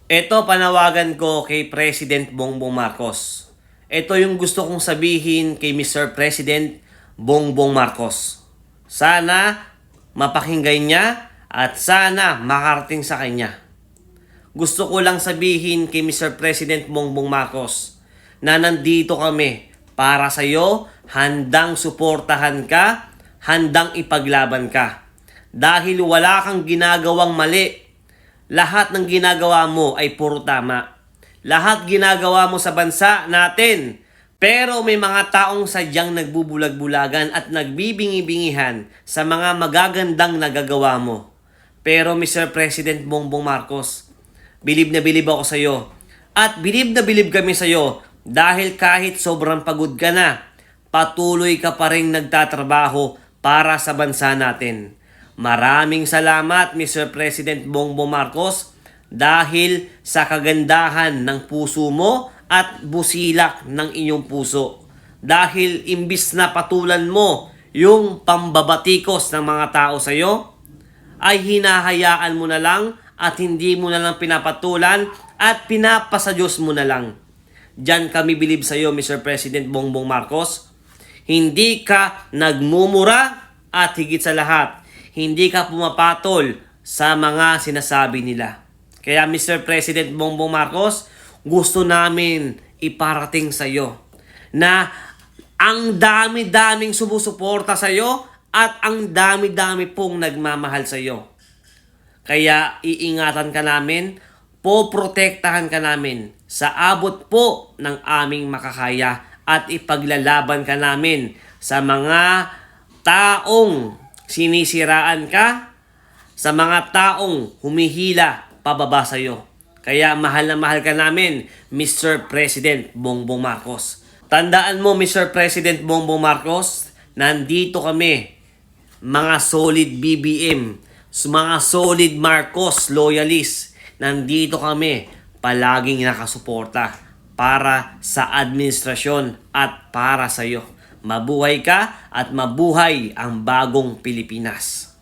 Ito panawagan ko kay President Bongbong Marcos. Ito yung gusto kong sabihin kay Mr. President Bongbong Marcos. Sana mapakinggan niya at sana makarating sa kanya. Gusto ko lang sabihin kay Mr. President Bongbong Marcos na nandito kami para sa iyo, handang suportahan ka, handang ipaglaban ka. Dahil wala kang ginagawang mali. Lahat ng ginagawa mo ay puro tama. Lahat ginagawa mo sa bansa natin. Pero may mga taong sadyang nagbubulag-bulagan at nagbibingi-bingihan sa mga magagandang nagagawa mo. Pero Mr. President Bongbong Marcos, bilib na bilib ako sa iyo. At bilib na bilib kami sa iyo dahil kahit sobrang pagod ka na, patuloy ka pa rin nagtatrabaho para sa bansa natin. Maraming salamat Mr. President Bongbong Marcos dahil sa kagandahan ng puso mo at busilak ng inyong puso. Dahil imbis na patulan mo yung pambabatikos ng mga tao sa iyo, ay hinahayaan mo na lang at hindi mo na lang pinapatulan at pinapasadyos mo na lang. Diyan kami bilib sa iyo Mr. President Bongbong Marcos. Hindi ka nagmumura at higit sa lahat, hindi ka pumapatol sa mga sinasabi nila. Kaya Mr. President Bongbong Marcos, gusto namin iparating sa iyo na ang dami-daming sumusuporta sa iyo at ang dami-dami pong nagmamahal sa iyo. Kaya iingatan ka namin, poprotektahan ka namin sa abot po ng aming makakaya at ipaglalaban ka namin sa mga taong sinisiraan ka, sa mga taong humihila pababa sa iyo. Kaya mahal na mahal ka namin, Mr. President Bongbong Marcos. Tandaan mo, Mr. President Bongbong Marcos, nandito kami, mga solid BBM, mga solid Marcos loyalists. Nandito kami, palaging nakasuporta para sa administrasyon at para sa iyo. Mabuhay ka at mabuhay ang bagong Pilipinas.